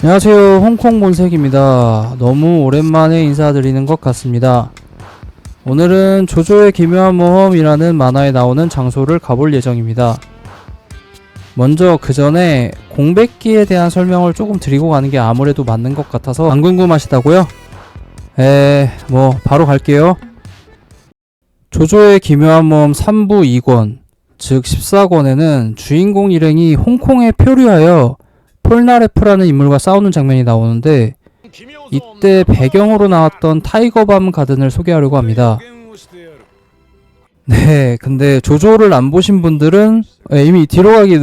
안녕하세요. 홍콩 본색입니다. 너무 오랜만에 인사드리는 것 같습니다. 오늘은 조조의 기묘한 모험이라는 만화에 나오는 장소를 가볼 예정입니다. 먼저 그 전에 공백기에 대한 설명을 조금 드리고 가는 게 아무래도 맞는 것 같아서 안 궁금하시다고요? 바로 갈게요. 조조의 기묘한 모험 3부 2권, 즉 14권에는 주인공 일행이 홍콩에 표류하여 폴나레프라는 인물과 싸우는 장면이 나오는데, 이때 배경으로 나왔던 타이거밤 가든을 소개하려고 합니다. 네, 근데 조조를 안 보신 분들은 이미 뒤로 가기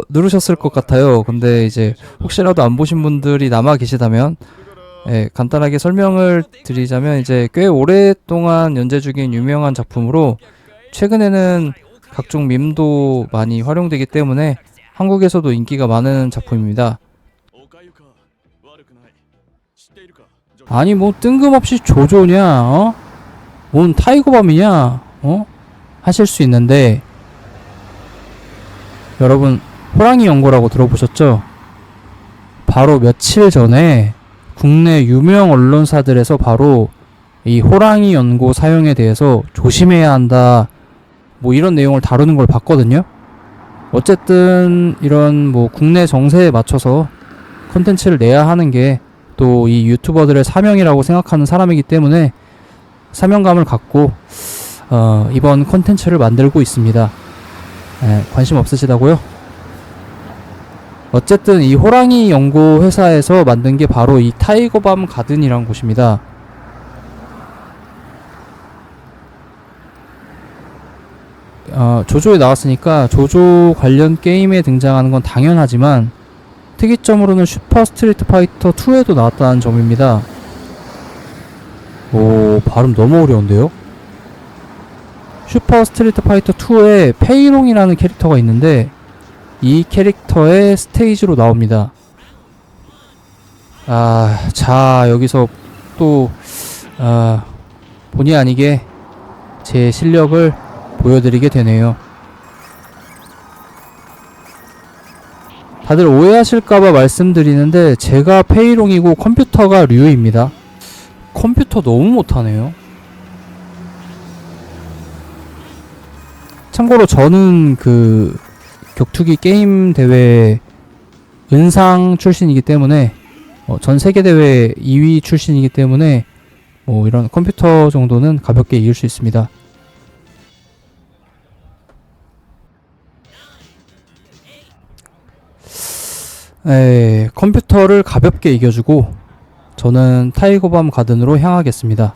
누르셨을 것 같아요. 근데 이제 혹시라도 안 보신 분들이 남아 계시다면 간단하게 설명을 드리자면, 이제 꽤 오랫동안 연재 중인 유명한 작품으로 최근에는 각종 밈도 많이 활용되기 때문에 한국에서도 인기가 많은 작품입니다. 아니 뭐 뜬금없이 조조냐, 뭔 타이거밤이냐, 하실 수 있는데, 여러분 호랑이 연고라고 들어보셨죠? 바로 며칠 전에 국내 유명 언론사들에서 바로 이 호랑이 연고 사용에 대해서 조심해야 한다, 뭐 이런 내용을 다루는 걸 봤거든요. 어쨌든 이런 국내 정세에 맞춰서 콘텐츠를 내야 하는 게 또 이 유튜버들의 사명이라고 생각하는 사람이기 때문에 사명감을 갖고 이번 콘텐츠를 만들고 있습니다. 관심 없으시다고요? 어쨌든 이 호랑이 연고 회사에서 만든 게 바로 이 타이거밤 가든이라는 곳입니다. 조조에 나왔으니까 조조 관련 게임에 등장하는 건 당연하지만, 특이점으로는 슈퍼 스트리트 파이터 2에도 나왔다는 점입니다. 오, 발음 너무 어려운데요? 슈퍼 스트리트 파이터 2에 페이롱이라는 캐릭터가 있는데, 이 캐릭터의 스테이지로 나옵니다. 자, 여기서 또 본의 아니게 제 실력을 보여드리게 되네요. 다들 오해하실까봐 말씀드리는데, 제가 페이롱이고 컴퓨터가 류입니다. 컴퓨터 너무 못하네요. 참고로 저는 그 격투기 게임 대회 은상 출신이기 때문에, 전 세계 대회 2위 출신이기 때문에 이런 컴퓨터 정도는 가볍게 이길 수 있습니다. 컴퓨터를 가볍게 이겨주고 저는 타이거밤 가든으로 향하겠습니다.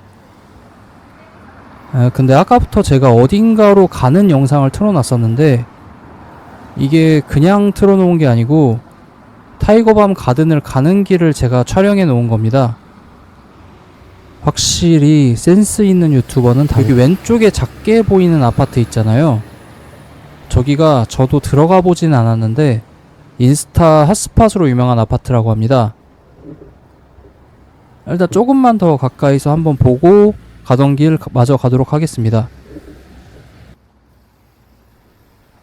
근데 아까부터 제가 어딘가로 가는 영상을 틀어놨었는데, 이게 그냥 틀어놓은 게 아니고 타이거밤 가든을 가는 길을 제가 촬영해 놓은 겁니다. 확실히 센스 있는 유튜버는 여기 왼쪽에 작게 보이는 아파트 있잖아요. 저기가 저도 들어가 보진 않았는데 인스타 핫스팟으로 유명한 아파트라고 합니다. 일단 조금만 더 가까이서 한번 보고 가던 길 마저 가도록 하겠습니다.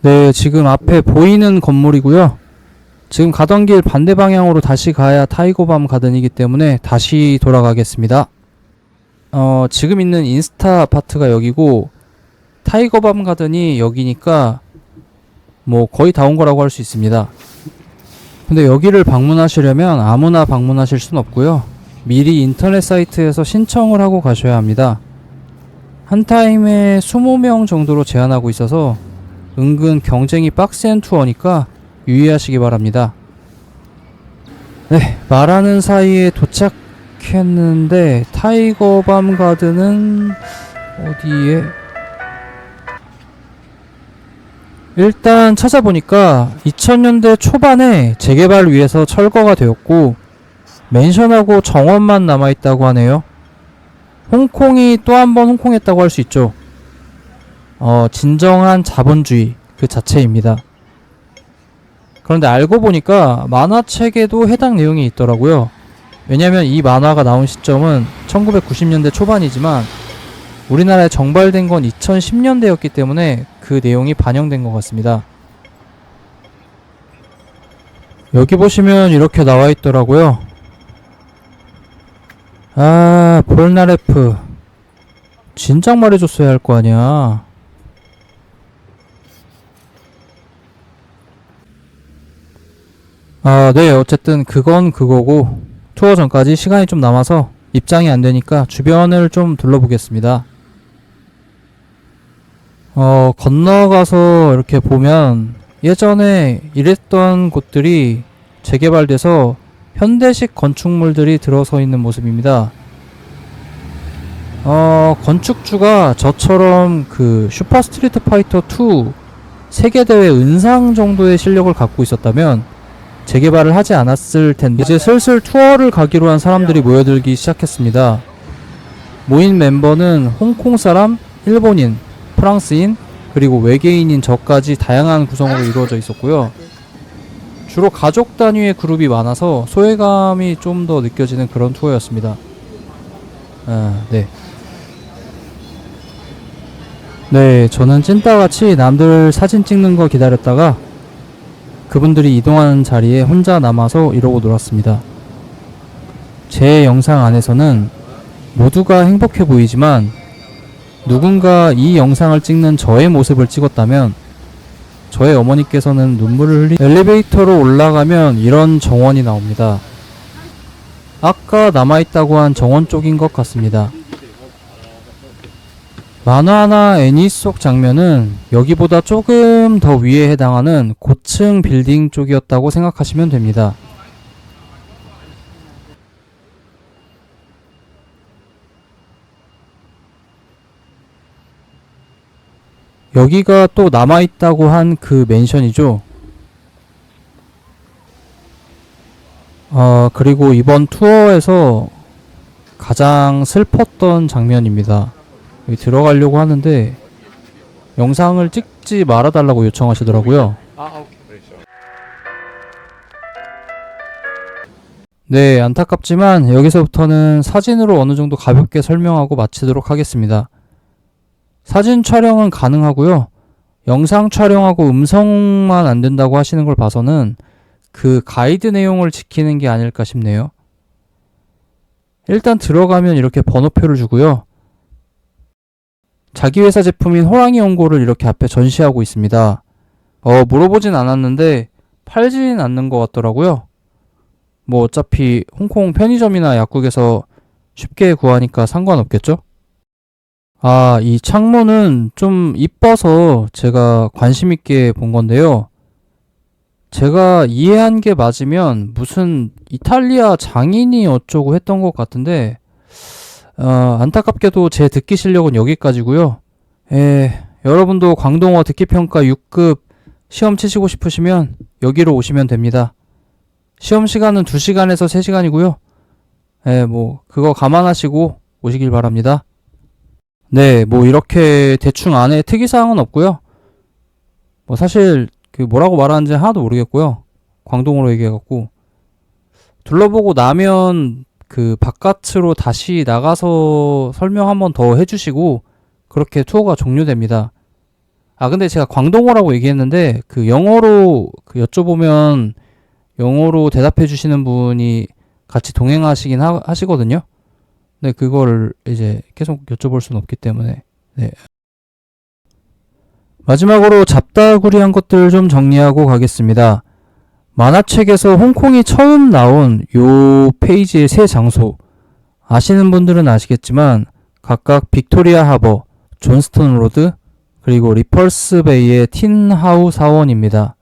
네, 지금 앞에 보이는 건물이고요. 지금 가던 길 반대 방향으로 다시 가야 타이거밤 가든이기 때문에 다시 돌아가겠습니다. 지금 있는 인스타 아파트가 여기고 타이거밤 가든이 여기니까 거의 다 온 거라고 할 수 있습니다. 근데 여기를 방문하시려면 아무나 방문하실 순 없고요. 미리 인터넷 사이트에서 신청을 하고 가셔야 합니다. 한 타임에 20명 정도로 제한하고 있어서 은근 경쟁이 빡센 투어니까 유의하시기 바랍니다. 네, 말하는 사이에 도착했는데 타이거밤 가든은 어디에? 일단 찾아보니까 2000년대 초반에 재개발 위해서 철거가 되었고 맨션하고 정원만 남아있다고 하네요. 홍콩이 또 한 번 홍콩했다고 할 수 있죠. 진정한 자본주의 그 자체입니다. 그런데 알고 보니까 만화책에도 해당 내용이 있더라고요. 왜냐면 이 만화가 나온 시점은 1990년대 초반이지만 우리나라에 정발된 건 2010년대였기 때문에 그 내용이 반영된 것 같습니다. 여기 보시면 이렇게 나와 있더라고요. 아, 볼나레프. 진작 말해줬어야 할 거 아니야. 아, 네. 어쨌든 그건 그거고 투어 전까지 시간이 좀 남아서 입장이 안 되니까 주변을 좀 둘러보겠습니다. 건너가서 이렇게 보면 예전에 이랬던 곳들이 재개발돼서 현대식 건축물들이 들어서 있는 모습입니다. 건축주가 저처럼 그 슈퍼 스트리트 파이터 2 세계대회 은상 정도의 실력을 갖고 있었다면 재개발을 하지 않았을 텐데, 이제 슬슬 투어를 가기로 한 사람들이 모여들기 시작했습니다. 모인 멤버는 홍콩 사람, 일본인, 프랑스인, 그리고 외계인인 저까지 다양한 구성으로 이루어져 있었고요. 주로 가족 단위의 그룹이 많아서 소외감이 좀 더 느껴지는 그런 투어였습니다. 네. 네, 저는 찐따같이 남들 사진 찍는 거 기다렸다가 그분들이 이동하는 자리에 혼자 남아서 이러고 놀았습니다. 제 영상 안에서는 모두가 행복해 보이지만 누군가 이 영상을 찍는 저의 모습을 찍었다면 저의 어머니께서는 눈물을 엘리베이터로 올라가면 이런 정원이 나옵니다. 아까 남아있다고 한 정원 쪽인 것 같습니다. 만화나 애니 속 장면은 여기보다 조금 더 위에 해당하는 고층 빌딩 쪽이었다고 생각하시면 됩니다. 여기가 또 남아있다고 한 그 맨션이죠. 그리고 이번 투어에서 가장 슬펐던 장면입니다. 여기 들어가려고 하는데 영상을 찍지 말아달라고 요청하시더라고요. 네, 안타깝지만 여기서부터는 사진으로 어느 정도 가볍게 설명하고 마치도록 하겠습니다. 사진 촬영은 가능하고요. 영상 촬영하고 음성만 안 된다고 하시는 걸 봐서는 그 가이드 내용을 지키는 게 아닐까 싶네요. 일단 들어가면 이렇게 번호표를 주고요. 자기 회사 제품인 호랑이 연고를 이렇게 앞에 전시하고 있습니다. 물어보진 않았는데 팔진 않는 것 같더라고요. 뭐 어차피 홍콩 편의점이나 약국에서 쉽게 구하니까 상관없겠죠? 아, 이 창문은 좀 이뻐서 제가 관심 있게 본 건데요. 제가 이해한 게 맞으면 무슨 이탈리아 장인이 어쩌고 했던 것 같은데 안타깝게도 제 듣기 실력은 여기까지고요. 여러분도 광동어 듣기평가 6급 시험 치시고 싶으시면 여기로 오시면 됩니다. 시험 시간은 2시간에서 3시간이고요. 뭐 그거 감안하시고 오시길 바랍니다. 네, 뭐 이렇게 대충 안에 특이사항은 없고요. 뭐 사실 그 뭐라고 말하는지 하나도 모르겠고요. 광동어로 얘기해갖고 둘러보고 나면 그 바깥으로 다시 나가서 설명 한번 더 해주시고 그렇게 투어가 종료됩니다. 아, 근데 제가 광동어라고 얘기했는데 그 영어로 그 여쭤보면 영어로 대답해 주시는 분이 같이 동행하시긴 하시거든요. 네, 그거를 이제 계속 여쭤볼 수는 없기 때문에. 네. 마지막으로 잡다구리한 것들 좀 정리하고 가겠습니다. 만화책에서 홍콩이 처음 나온 요 페이지의 세 장소 아시는 분들은 아시겠지만 각각 빅토리아 하버, 존스톤 로드, 그리고 리펄스 베이의 틴하우 사원입니다.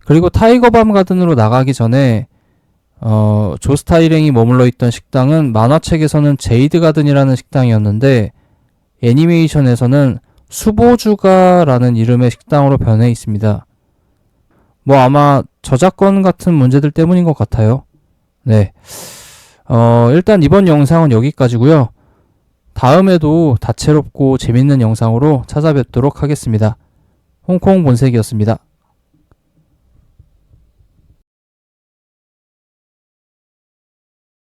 그리고 타이거밤 가든으로 나가기 전에 조스타 일행이 머물러 있던 식당은 만화책에서는 제이드 가든이라는 식당이었는데 애니메이션에서는 수보주가라는 이름의 식당으로 변해 있습니다. 뭐 아마 저작권 같은 문제들 때문인 것 같아요. 네. 일단 이번 영상은 여기까지고요. 다음에도 다채롭고 재밌는 영상으로 찾아뵙도록 하겠습니다. 홍콩 본색이었습니다.